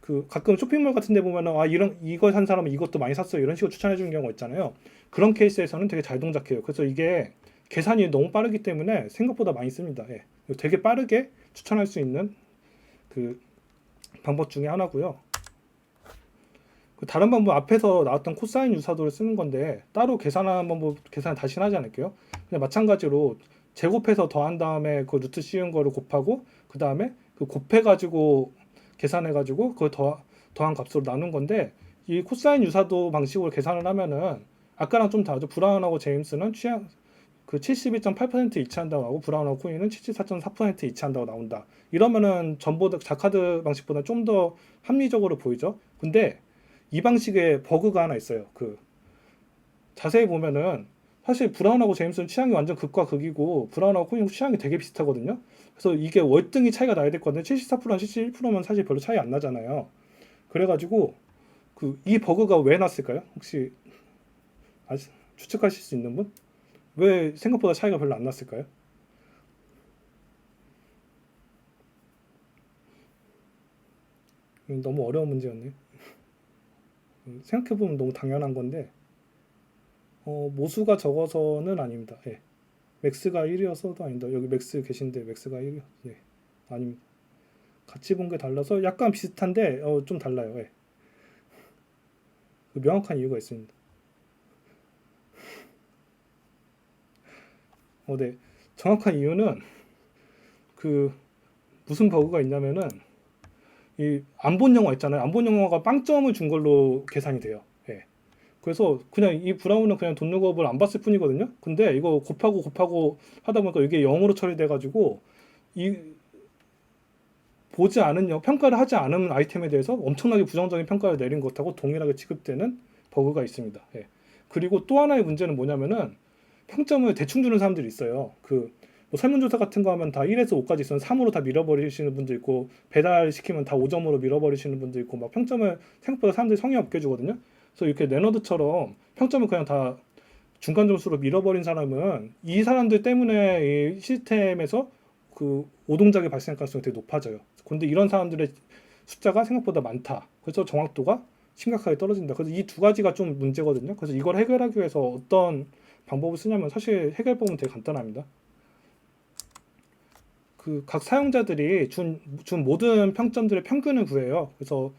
그 가끔 쇼핑몰 같은 데 보면은 이런 이거 산 사람은 이것도 많이 샀어요 이런 식으로 추천해 주는 경우가 있잖아요. 그런 케이스에서는 되게 잘 동작해요. 그래서 이게 계산이 너무 빠르기 때문에 생각보다 많이 씁니다. 예. 되게 빠르게 추천할 수 있는 그 방법 중에 하나고요. 그 다른 방법 앞에서 나왔던 코사인 유사도를 쓰는 건데 따로 계산한 방법 계산 다시 하지 않을게요. 그냥 마찬가지로 제곱해서 더한 다음에 그 루트 씌운 거를 곱하고 그 다음에 그 곱해가지고 계산해가지고 그걸 더한 값으로 나눈 건데 이 코사인 유사도 방식으로 계산을 하면은 아까랑 좀 다르죠. 브라운하고 제임스는 취향 그 72.8% 이치한다고 하고 브라운하고 코인은 74.4% 이치한다고 나온다. 이러면은 전보다 자카드 방식보다 좀 더 합리적으로 보이죠. 근데 이 방식에 버그가 하나 있어요. 그 자세히 보면은 사실 브라운하고 제임스는 취향이 완전 극과 극이고 브라운하고 코인 취향이 되게 비슷하거든요. 그래서 이게 월등히 차이가 나야 됐거든요. 74%랑 71%면 사실 별로 차이 안 나잖아요. 그래가지고 그 이 버그가 왜 났을까요? 혹시 추측하실 수 있는 분? 왜 생각보다 차이가 별로 안 났을까요? 너무 어려운 문제였네요. 생각해보면 너무 당연한 건데 모수가 적어서는 아닙니다. 예. 맥스가 1이어서도 아닙니다. 여기 맥스 계신데 맥스가 1이요? 예. 아닙니다. 같이 본 게 달라서 약간 비슷한데 좀 달라요. 예. 그 명확한 이유가 있습니다. 네. 정확한 이유는 그 무슨 버그가 있냐면은 이 안 본 영화 있잖아요. 안 본 영화가 빵점을 준 걸로 계산이 돼요. 예. 그래서 그냥 이 브라운은 그냥 돈룩업을 안 봤을 뿐이거든요. 근데 이거 곱하고 하다 보니까 이게 0으로 처리돼 가지고 이 보지 않은 평가를 하지 않은 아이템에 대해서 엄청나게 부정적인 평가를 내린 것하고 동일하게 취급되는 버그가 있습니다. 예. 그리고 또 하나의 문제는 뭐냐면은 평점을 대충 주는 사람들이 있어요. 뭐 설문조사 같은 거 하면 다 1에서 5까지 있으면 3으로 다 밀어버리시는 분도 있고 배달 시키면 다 5점으로 밀어버리시는 분도 있고 막 평점을 생각보다 사람들이 성의 없게 주거든요. 그래서 이렇게 레너드처럼 평점을 그냥 다 중간 점수로 밀어버린 사람은 이 사람들 때문에 이 시스템에서 그 오동작이 발생할 가능성이 되게 높아져요. 근데 이런 사람들의 숫자가 생각보다 많다. 그래서 정확도가 심각하게 떨어진다. 그래서 이 두 가지가 좀 문제거든요. 그래서 이걸 해결하기 위해서 어떤 방법을 쓰냐면 사실 해결법은 되게 간단합니다. 그 각 사용자들이 준 모든 평점들의 평균을 구해요. 그래서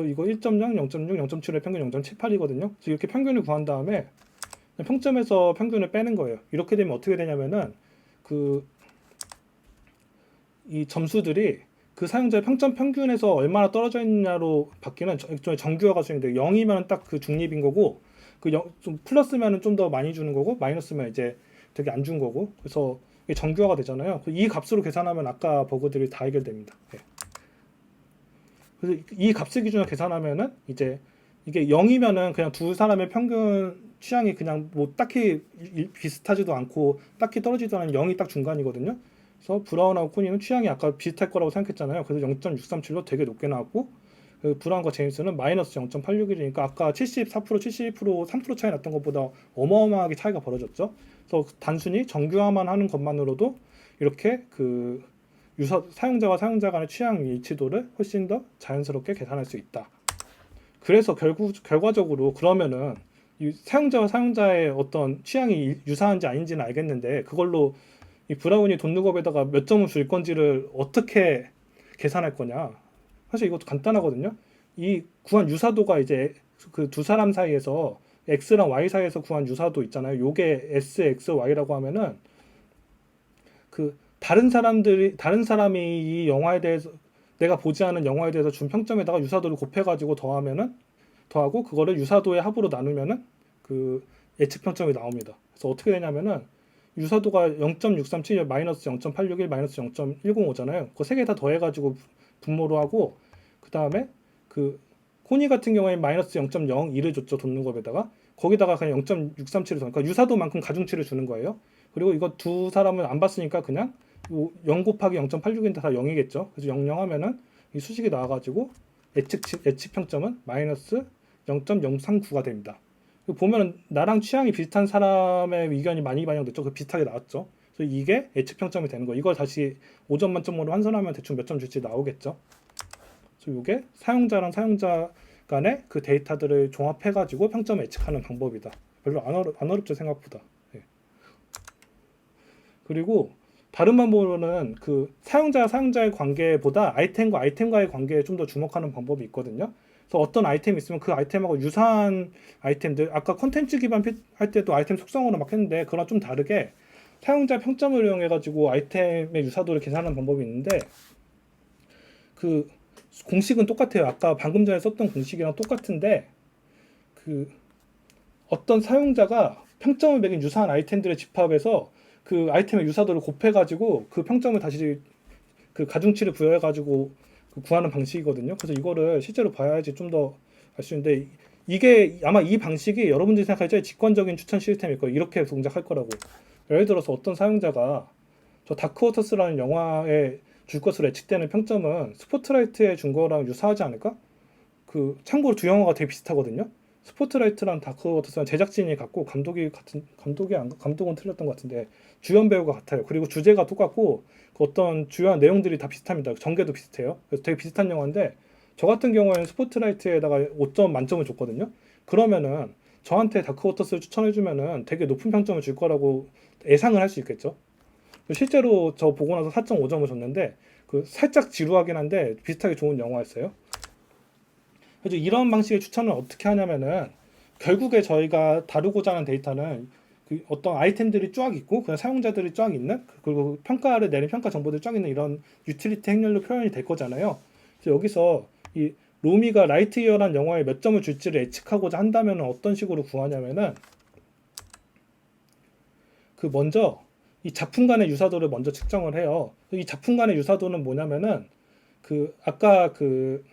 이거 1.0, 0.6, 0.7의 평균 0.78이거든요. 그래서 이렇게 평균을 구한 다음에 평점에서 평균을 빼는 거예요. 이렇게 되면 어떻게 되냐면은 이 점수들이 그 사용자의 평점 평균에서 얼마나 떨어져 있냐로 바뀌는 정규화가 수행돼요. 0이면 딱 그 중립인 거고 좀 플러스면은 좀 더 많이 주는 거고 마이너스면 이제 되게 안 준 거고 그래서 이게 정규화가 되잖아요. 이 값으로 계산하면 아까 버그들이 다 해결됩니다. 네. 그래서 이 값을 기준으로 계산하면은 이제 이게 0이면은 그냥 두 사람의 평균 취향이 그냥 뭐 딱히 비슷하지도 않고 딱히 떨어지지도 않은 0이 딱 중간이거든요. 그래서 브라운하고 코니는 취향이 아까 비슷할 거라고 생각했잖아요. 그래서 0.637로 되게 높게 나왔고 그 브라운과 제임스는 마이너스 0.861이니까 아까 74%, 72%, 3% 차이 났던 것보다 어마어마하게 차이가 벌어졌죠. 그래서 단순히 정규화만 하는 것만으로도 이렇게 그 사용자와 사용자 간의 취향 일치도를 훨씬 더 자연스럽게 계산할 수 있다. 그래서 결과적으로 그러면은 이 사용자와 사용자의 어떤 취향이 유사한지 아닌지는 알겠는데 그걸로 이 브라운이 돈룩업에다가 몇 점을 줄 건지를 어떻게 계산할 거냐. 사실 이것도 간단하거든요. 이 구한 유사도가 이제 그 두 사람 사이에서 X랑 Y 사이에서 구한 유사도 있잖아요. 요게 S, X, Y라고 하면은 그 다른 사람이 이 영화에 대해서 내가 보지 않은 영화에 대해서 준 평점에다가 유사도를 곱해가지고 더하고 그거를 유사도의 합으로 나누면은 그 예측 평점이 나옵니다. 그래서 어떻게 되냐면은 유사도가 0.637 마이너스 0.861 마이너스 0.105잖아요. 그 세 개 다 더해가지고 분모로 하고 그 다음에 그 코니 같은 경우에 마이너스 0.02를 줬죠. 돈룩업에다가 거기다가 그냥 0.637을 그러니까 유사도만큼 가중치를 주는 거예요. 그리고 이거 두 사람은 안 봤으니까 그냥 0 곱하기 0.861인데 다 0이겠죠. 그래서 00 하면은 이 수식이 나와가지고 예측 평점은 마이너스 0.039가 됩니다. 보면 나랑 취향이 비슷한 사람의 의견이 많이 반영됐죠. 그 비슷하게 나왔죠. 그래서 이게 예측 평점이 되는 거. 이걸 다시 5점 만점으로 환산하면 대충 몇 점 줄지 나오겠죠. 그래서 이게 사용자랑 사용자 간의 그 데이터들을 종합해가지고 평점을 예측하는 방법이다. 별로 안 어렵죠, 생각보다. 예. 그리고 다른 방법으로는 그 사용자의 관계보다 아이템과 아이템과의 관계에 좀 더 주목하는 방법이 있거든요. 그래서 어떤 아이템이 있으면 그 아이템하고 유사한 아이템들, 아까 컨텐츠 기반 할 때도 아이템 속성으로 막 했는데 그거랑 좀 다르게 사용자 평점을 이용해 가지고 아이템의 유사도를 계산하는 방법이 있는데 그 공식은 똑같아요. 아까 방금 전에 썼던 공식이랑 똑같은데 그 어떤 사용자가 평점을 매긴 유사한 아이템들의 집합에서 그 아이템의 유사도를 곱해가지고 그 평점을 다시 그 가중치를 부여해가지고 그 구하는 방식이거든요. 그래서 이거를 실제로 봐야지 좀 더 알 수 있는데 이게 아마 이 방식이 여러분들이 생각할 때 직관적인 추천 시스템일 거예요. 이렇게 동작할 거라고. 예를 들어서 어떤 사용자가 저 다크워터스라는 영화에 줄 것으로 예측되는 평점은 스포트라이트에 준 거랑 유사하지 않을까? 그 참고로 두 영화가 되게 비슷하거든요. 스포트라이트랑 다크워터스는 제작진이 같고 감독은 틀렸던 것 같은데 주연 배우가 같아요. 그리고 주제가 똑같고 그 어떤 주요한 내용들이 다 비슷합니다. 전개도 비슷해요. 그래서 되게 비슷한 영화인데 저 같은 경우에는 스포트라이트에다가 5점 만점을 줬거든요. 그러면은 저한테 다크워터스를 추천해주면은 되게 높은 평점을 줄 거라고 예상을 할 수 있겠죠. 실제로 저 보고 나서 4.5점을 줬는데 그 살짝 지루하긴 한데 비슷하게 좋은 영화였어요. 그래서 이런 방식의 추천을 어떻게 하냐면은 결국에 저희가 다루고자 하는 데이터는 그 어떤 아이템들이 쫙 있고 그냥 사용자들이 쫙 있는 그리고 평가를 내린 평가 정보들이 쫙 있는 이런 유틸리티 행렬로 표현이 될 거잖아요. 그래서 여기서 이 로미가 라이트이어란 영화에 몇 점을 줄지를 예측하고자 한다면 어떤 식으로 구하냐면은 그 먼저 이 작품 간의 유사도를 먼저 측정을 해요. 이 작품 간의 유사도는 뭐냐면은 그 아까 그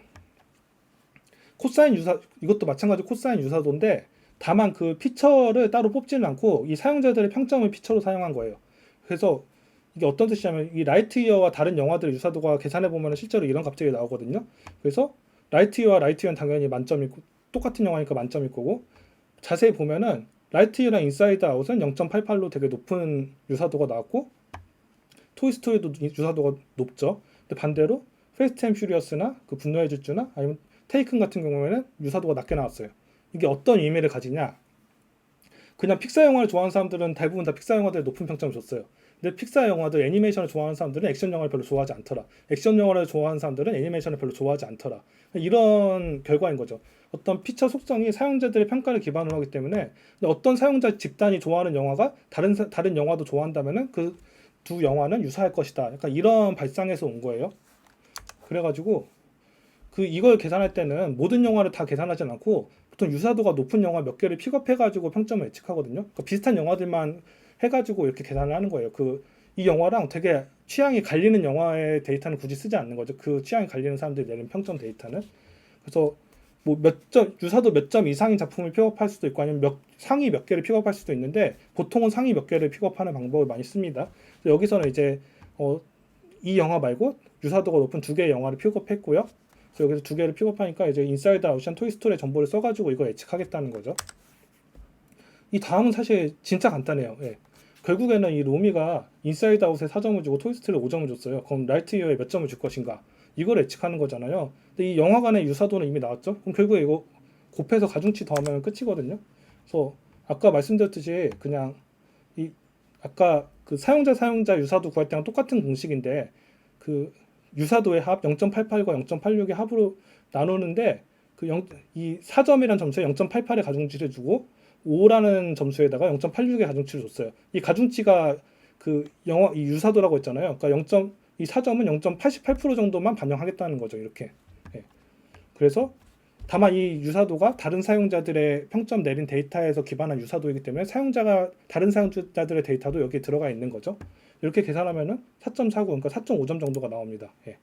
코사인 유사 이것도 마찬가지 코사인 유사도인데 다만 그 피처를 따로 뽑지는 않고 이 사용자들의 평점을 피처로 사용한 거예요. 그래서 이게 어떤 뜻이냐면 이 라이트이어와 다른 영화들의 유사도가 계산해 보면 실제로 이런 값들이 나오거든요. 그래서 라이트이어는 당연히 만점이 똑같은 영화니까 만점일 거고 자세히 보면은 라이트이어랑 인사이드 아웃은 0.88로 되게 높은 유사도가 나왔고 토이스토리도 유사도가 높죠. 근데 반대로 페이스트 앤 퓨리어스나 그 분노의 질주나 아니면 테이큰 같은 경우에는 유사도가 낮게 나왔어요. 이게 어떤 의미를 가지냐? 그냥 픽사 영화를 좋아하는 사람들은 대부분 다 픽사 영화들에 높은 평점을 줬어요. 근데 픽사 영화들 애니메이션을 좋아하는 사람들은 액션 영화를 별로 좋아하지 않더라. 액션 영화를 좋아하는 사람들은 애니메이션을 별로 좋아하지 않더라. 이런 결과인 거죠. 어떤 피처 속성이 사용자들의 평가를 기반으로 하기 때문에 어떤 사용자 집단이 좋아하는 영화가 다른 영화도 좋아한다면은 그 두 영화는 유사할 것이다. 약간 이런 발상에서 온 거예요. 그래가지고 그 이걸 계산할 때는 모든 영화를 다 계산하진 않고 보통 유사도가 높은 영화 몇 개를 픽업해가지고 평점을 예측하거든요. 그러니까 비슷한 영화들만 해가지고 이렇게 계산을 하는 거예요. 그 이 영화랑 되게 취향이 갈리는 영화의 데이터는 굳이 쓰지 않는 거죠. 그 취향이 갈리는 사람들이 내는 평점 데이터는. 그래서 뭐 몇 점 유사도 몇 점 이상인 작품을 픽업할 수도 있고 아니면 상위 몇 개를 픽업할 수도 있는데 보통은 상위 몇 개를 픽업하는 방법을 많이 씁니다. 여기서는 이제 이 영화 말고 유사도가 높은 두 개의 영화를 픽업했고요. 그래서 여기서 두 개를 픽업하니까 이제 인사이드 아웃이랑 토이스토리의 정보를 써가지고 이거 예측하겠다는 거죠. 이 다음은 사실 진짜 간단해요. 예. 결국에는 이 로미가 인사이드 아웃에 4점을 주고 토이스토리에 5점을 줬어요. 그럼 라이트이어에 몇 점을 줄 것인가? 이걸 예측하는 거잖아요. 근데 이 영화관의 유사도는 이미 나왔죠. 그럼 결국에 이거 곱해서 가중치 더하면 끝이거든요. 그래서 아까 말씀드렸듯이 그냥 이 아까 그 사용자 유사도 구할 때랑 똑같은 공식인데 그 유사도의 합 0.88과 0.86의 합으로 나누는데 이 4점이라는 점수에 0.88의 가중치를 주고 5라는 점수에다가 0.86의 가중치를 줬어요. 이 가중치가 그 이 유사도라고 했잖아요. 그러니까 이 4점은 0.88% 정도만 반영하겠다는 거죠. 이렇게. 예. 그래서 다만 이 유사도가 다른 사용자들의 평점 내린 데이터에서 기반한 유사도이기 때문에 다른 사용자들의 데이터도 여기에 들어가 있는 거죠. 이렇게 계산하면은 4.49 그러니까 4.5점 정도가 나옵니다. 예.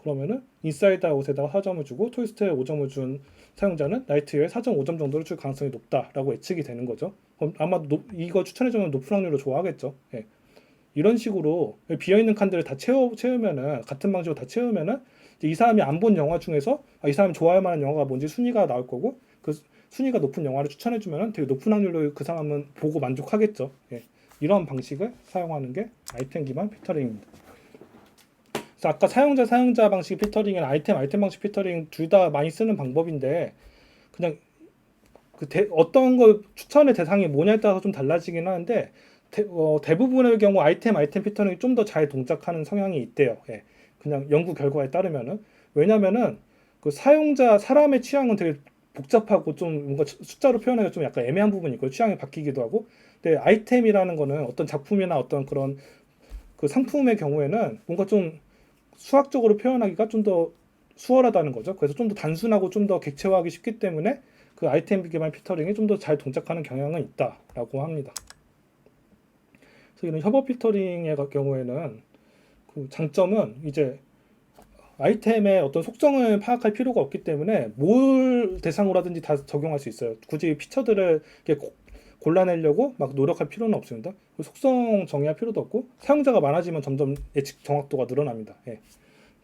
그러면은 인사이드 아웃에다가 4점을 주고 토이스토리에 5점을 준 사용자는 라이트웨어에 4.5점 정도를 줄 가능성이 높다라고 예측이 되는 거죠. 그럼 아마 이거 추천해주면 높은 확률로 좋아하겠죠. 예. 이런 식으로 비어있는 칸들을 다 채우면은 같은 방식으로 다 채우면은 이 사람이 안 본 영화 중에서 이 사람이 좋아할 만한 영화가 뭔지 순위가 나올 거고 그 순위가 높은 영화를 추천해주면은 되게 높은 확률로 그 사람은 보고 만족하겠죠. 예. 이런 방식을 사용하는 게 아이템 기반 필터링입니다. 그래서 아까 사용자 방식 필터링이나 아이템 방식 필터링 둘 다 많이 쓰는 방법인데 그냥 어떤 걸 추천의 대상이 뭐냐에 따라서 좀 달라지긴 하는데 대부분의 경우 아이템 필터링이 좀 더 잘 동작하는 성향이 있대요. 예. 그냥 연구 결과에 따르면은 왜냐면은 그 사람의 취향은 되게 복잡하고 좀 뭔가 숫자로 표현하기가 좀 약간 애매한 부분이 있고 취향이 바뀌기도 하고 근데 아이템이라는 거는 어떤 작품이나 어떤 그런 그 상품의 경우에는 뭔가 좀 수학적으로 표현하기가 좀 더 수월하다는 거죠. 그래서 좀 더 단순하고 좀 더 객체화하기 쉽기 때문에 그 아이템 기반 필터링이 좀 더 잘 동작하는 경향은 있다라고 합니다. 그래서 이런 협업 필터링의 경우에는 그 장점은 이제 아이템의 어떤 속성을 파악할 필요가 없기 때문에 뭘 대상으로 하든지 다 적용할 수 있어요. 굳이 피처들을 이렇게 골라내려고 막 노력할 필요는 없습니다. 속성 정의할 필요도 없고 사용자가 많아지면 점점 예측 정확도가 늘어납니다. 예.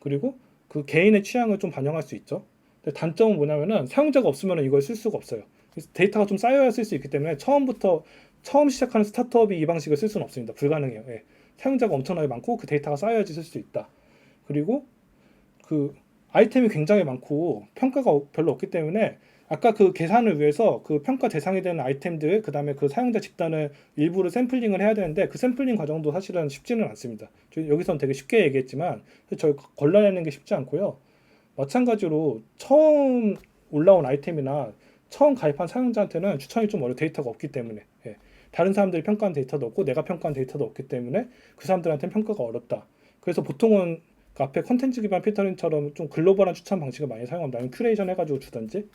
그리고 그 개인의 취향을 좀 반영할 수 있죠. 근데 단점은 뭐냐면은 사용자가 없으면 이걸 쓸 수가 없어요. 데이터가 좀 쌓여야 쓸 수 있기 때문에 처음 시작하는 스타트업이 이 방식을 쓸 수는 없습니다. 불가능해요. 예. 사용자가 엄청나게 많고 그 데이터가 쌓여야지 쓸 수 있다. 그리고 그 아이템이 굉장히 많고 평가가 별로 없기 때문에 아까 그 계산을 위해서 그 평가 대상이 되는 아이템들 그다음에 그 사용자 집단을 일부러 샘플링을 해야 되는데 그 샘플링 과정도 사실은 쉽지는 않습니다. 여기서는 되게 쉽게 얘기했지만 저 걸러내는 게 쉽지 않고요. 마찬가지로 처음 올라온 아이템이나 처음 가입한 사용자한테는 추천이 좀 어려워 데이터가 없기 때문에 예. 다른 사람들이 평가한 데이터도 없고 내가 평가한 데이터도 없기 때문에 그 사람들한테는 평가가 어렵다. 그래서 보통은 그 앞에 컨텐츠 기반 필터링처럼 좀 글로벌한 추천 방식을 많이 사용합니다. 아니면 큐레이션 해가지고 주든지.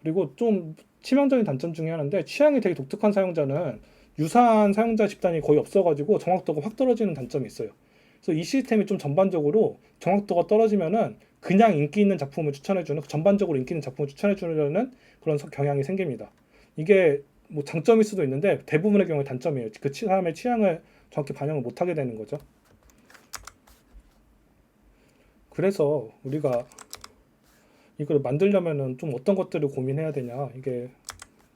그리고 좀 치명적인 단점 중에 하나인데 취향이 되게 독특한 사용자는 유사한 사용자 집단이 거의 없어가지고 정확도가 확 떨어지는 단점이 있어요. 그래서 이 시스템이 좀 전반적으로 정확도가 떨어지면은 그냥 인기 있는 작품을 추천해주는 전반적으로 인기 있는 작품을 추천해주려는 그런 경향이 생깁니다. 이게 뭐 장점일 수도 있는데 대부분의 경우에 단점이에요. 그 사람의 취향을 정확히 반영을 못하게 되는 거죠. 그래서 우리가 이걸 만들려면은 좀 어떤 것들을 고민해야 되냐 이게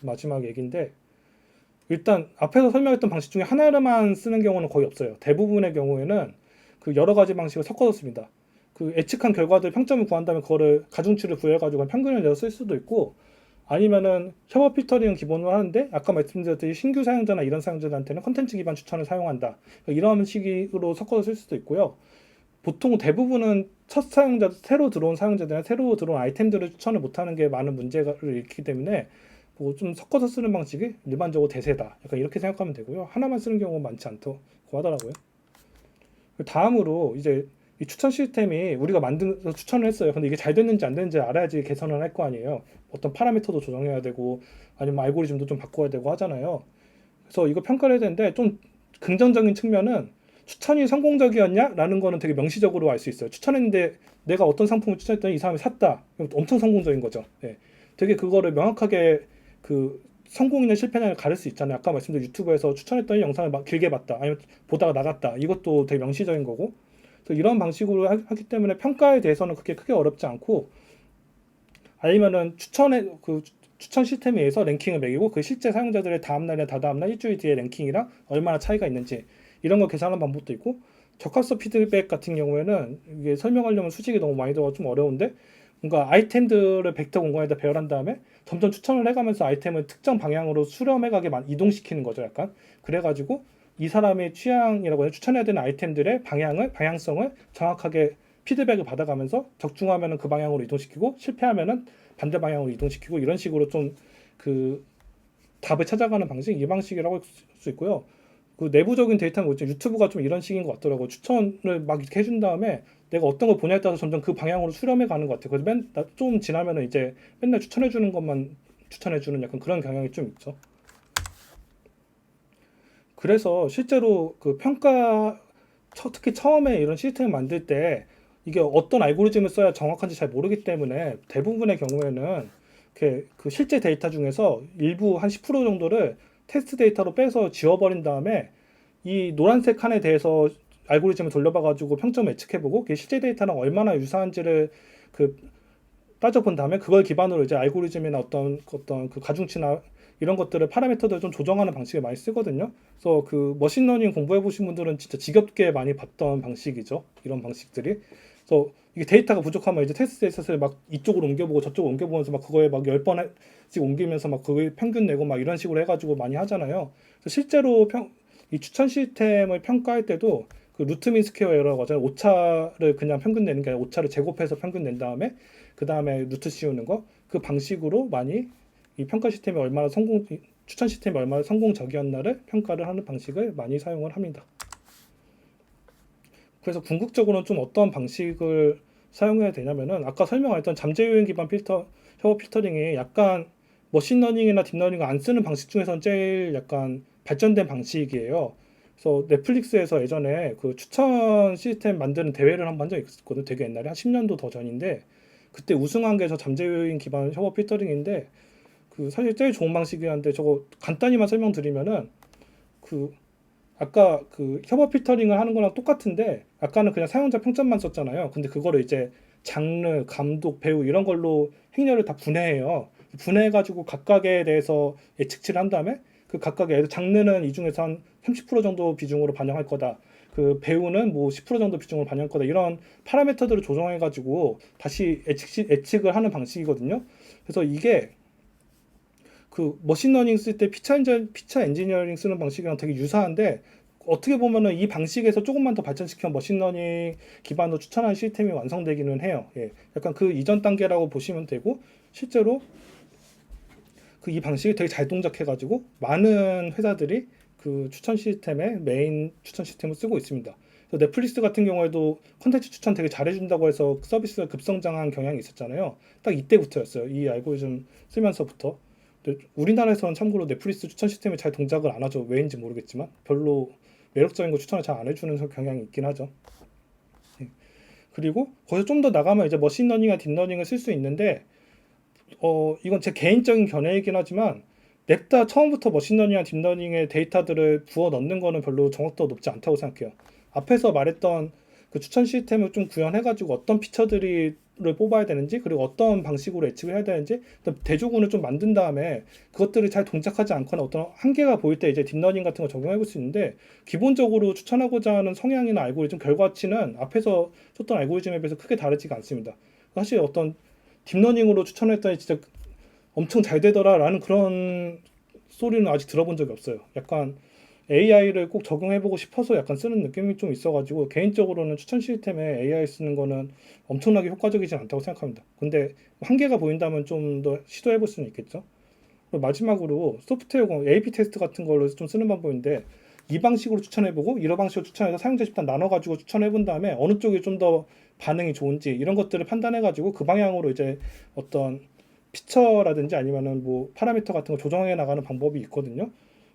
마지막 얘기인데 일단 앞에서 설명했던 방식 중에 하나만 쓰는 경우는 거의 없어요. 대부분의 경우에는 그 여러 가지 방식을 섞어서 씁니다. 그 예측한 결과들 평점을 구한 다음에 그거를 가중치를 부여해가지고 평균을 내서 쓸 수도 있고 아니면은 협업 필터링은 기본으로 하는데 아까 말씀드렸듯이 신규 사용자나 이런 사용자들한테는 컨텐츠 기반 추천을 사용한다. 이런 식으로 섞어서 쓸 수도 있고요. 보통 대부분은 첫 사용자, 새로 들어온 사용자들이나 새로 들어온 아이템들을 추천을 못하는 게 많은 문제를 일으키기 때문에 뭐 좀 섞어서 쓰는 방식이 일반적으로 대세다. 약간 이렇게 생각하면 되고요. 하나만 쓰는 경우가 많지 않다고 하더라고요. 다음으로 이제 이 추천 시스템이 우리가 만들어서 추천을 했어요. 근데 이게 잘 됐는지 안 됐는지 알아야지 개선을 할 거 아니에요. 어떤 파라미터도 조정해야 되고 아니면 알고리즘도 좀 바꿔야 되고 하잖아요. 그래서 이거 평가를 해야 되는데 좀 긍정적인 측면은 추천이 성공적이었냐라는 거는 되게 명시적으로 알 수 있어요. 추천했는데 내가 어떤 상품을 추천했더니 이 사람이 샀다. 엄청 성공적인 거죠. 예. 되게 그거를 명확하게 그 성공이냐 실패냐를 가릴 수 있잖아요. 아까 말씀드린 유튜브에서 추천했더니 영상을 막 길게 봤다. 아니면 보다가 나갔다. 이것도 되게 명시적인 거고. 그래서 이런 방식으로 하기 때문에 평가에 대해서는 그렇게 크게 어렵지 않고 아니면은 추천 시스템에 의해서 랭킹을 매기고 그 실제 사용자들의 다음날이나 다다음날 일주일 뒤에 랭킹이랑 얼마나 차이가 있는지 이런 거 계산하는 방법도 있고 적합성 피드백 같은 경우에는 이게 설명하려면 수식이 너무 많이 들어가 좀 어려운데 뭔가 아이템들을 벡터 공간에다 배열한 다음에 점점 추천을 해가면서 아이템을 특정 방향으로 수렴해가게 이동시키는 거죠. 약간 그래가지고 이 사람의 취향이라고 해서 추천해야 되는 아이템들의 방향성을 정확하게 피드백을 받아가면서 적중하면은 그 방향으로 이동시키고 실패하면은 반대 방향으로 이동시키고 이런 식으로 좀 그 답을 찾아가는 방식 이 방식이라고 할 수 있고요. 그 내부적인 데이터는 뭐죠? 유튜브가 좀 이런 식인 것 같더라고. 추천을 막 이렇게 해준 다음에 내가 어떤 걸 보냐에 따라서 점점 그 방향으로 수렴해 가는 것 같아요. 그래서 좀 지나면은 이제 맨날 추천해 주는 것만 추천해 주는 약간 그런 경향이 좀 있죠. 그래서 실제로 그 특히 처음에 이런 시스템을 만들 때 이게 어떤 알고리즘을 써야 정확한지 잘 모르기 때문에 대부분의 경우에는 그 실제 데이터 중에서 일부 한 10% 정도를 테스트 데이터로 빼서 지워버린 다음에 이 노란색 칸에 대해서 알고리즘을 돌려봐가지고 평점을 예측해보고 그게 실제 데이터랑 얼마나 유사한지를 그 따져본 다음에 그걸 기반으로 이제 알고리즘이나 어떤 그 가중치나 이런 것들을 파라미터들을 좀 조정하는 방식을 많이 쓰거든요. 그래서 그 머신러닝 공부해 보신 분들은 진짜 지겹게 많이 봤던 방식이죠. 이런 방식들이. 그래서 이게 데이터가 부족하면 이제 테스트 데이터를 막 이쪽으로 옮겨보고 저쪽으로 옮겨보면서 막 그거에 막 10번씩 옮기면서 막 그걸 평균 내고 막 이런 식으로 해가지고 많이 하잖아요. 그래서 실제로 이 추천 시스템을 평가할 때도 그 루트 민 스퀘어 에러라고 하잖아요. 오차를 그냥 평균 내는 게 아니라 오차를 제곱해서 평균 낸 다음에 그 다음에 루트 씌우는 거, 그 방식으로 많이 이 평가 시스템이 얼마나 추천 시스템이 얼마나 성공적이었나를 평가를 하는 방식을 많이 사용을 합니다. 그래서 궁극적으로는 좀 어떤 방식을 사용해야 되냐면은 아까 설명했던 잠재 요인 기반 협업 필터링이 약간 머신러닝이나 딥러닝을 안 쓰는 방식 중에서는 제일 약간 발전된 방식이에요. 그래서 넷플릭스에서 예전에 그 추천 시스템 만드는 대회를 한번 한 적이 있었거든. 되게 옛날에 한 10년도 더 전인데 그때 우승한 게 저 잠재 요인 기반 협업 필터링인데 그 사실 제일 좋은 방식이긴 한데 저거 간단히만 설명드리면은 그 아까 그 협업 필터링을 하는 거랑 똑같은데 아까는 그냥 사용자 평점만 썼잖아요. 근데 그거를 이제 장르, 감독, 배우 이런 걸로 행렬을 다 분해해요. 분해해가지고 각각에 대해서 예측치를 한 다음에 그 각각의 장르는 이 중에서 한 30% 정도 비중으로 반영할 거다. 그 배우는 뭐 10% 정도 비중으로 반영할 거다. 이런 파라미터들을 조정해가지고 다시 예측을 하는 방식이거든요. 그래서 이게 그 머신러닝 쓸 때 피처 엔지니어링 쓰는 방식이랑 되게 유사한데 어떻게 보면은 이 방식에서 조금만 더 발전시켜 머신러닝 기반으로 추천하는 시스템이 완성되기는 해요. 예. 약간 그 이전 단계라고 보시면 되고 실제로 그 이 방식이 되게 잘 동작해가지고 많은 회사들이 그 추천 시스템의 메인 추천 시스템을 쓰고 있습니다. 그래서 넷플릭스 같은 경우에도 콘텐츠 추천 되게 잘해준다고 해서 서비스가 급성장한 경향이 있었잖아요. 딱 이때부터였어요. 이 알고리즘 쓰면서부터. 우리나라에서는 참고로 넷플릭스 추천 시스템이 잘 동작을 안 하죠. 왜인지 모르겠지만 별로 매력적인 거 추천을 잘 안 해주는 경향이 있긴 하죠. 그리고 거기서 좀 더 나가면 이제 머신러닝이나 딥러닝을 쓸 수 있는데 이건 제 개인적인 견해이긴 하지만 냅다 처음부터 머신러닝이나 딥러닝의 데이터들을 부어 넣는 거는 별로 정확도가 높지 않다고 생각해요. 앞에서 말했던 그 추천 시스템을 좀 구현해가지고 어떤 피처들을 뽑아야 되는지 그리고 어떤 방식으로 예측을 해야 되는지 대조군을 좀 만든 다음에 그것들이 잘 동작하지 않거나 어떤 한계가 보일 때 이제 딥러닝 같은 거 적용해 볼 수 있는데 기본적으로 추천하고자 하는 성향이나 알고리즘 결과치는 앞에서 썼던 알고리즘에 비해서 크게 다르지가 않습니다. 사실 어떤 딥러닝으로 추천했더니 진짜 엄청 잘 되더라라는 그런 소리는 아직 들어본 적이 없어요. 약간 AI를 꼭 적용해보고 싶어서 약간 쓰는 느낌이 좀 있어가지고 개인적으로는 추천 시스템에 AI 쓰는 거는 엄청나게 효과적이지 않다고 생각합니다. 근데 한계가 보인다면 좀 더 시도해볼 수는 있겠죠. 그리고 마지막으로 소프트웨어 AP 테스트 같은 걸로 좀 쓰는 방법인데 이 방식으로 추천해보고 이런 방식으로 추천해서 사용자 집단 나눠가지고 추천해본 다음에 어느 쪽이 좀 더 반응이 좋은지 이런 것들을 판단해가지고 그 방향으로 이제 어떤 피처라든지 아니면은 뭐 파라미터 같은 거 조정해 나가는 방법이 있거든요.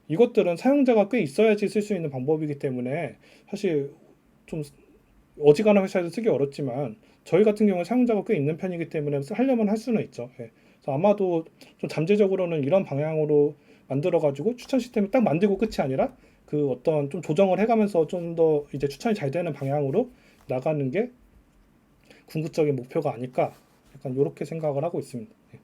이것들은 사용자가 꽤 있어야지 쓸 수 있는 방법이기 때문에 사실 좀 어지간한 회사에서 쓰기 어렵지만 저희 같은 경우는 사용자가 꽤 있는 편이기 때문에 하려면 할 수는 있죠. 예. 그래서 아마도 좀 잠재적으로는 이런 방향으로 만들어가지고 추천 시스템을 딱 만들고 끝이 아니라 그 어떤 좀 조정을 해가면서 좀 더 이제 추천이 잘 되는 방향으로 나가는 게 궁극적인 목표가 아닐까 약간 이렇게 생각을 하고 있습니다. 예.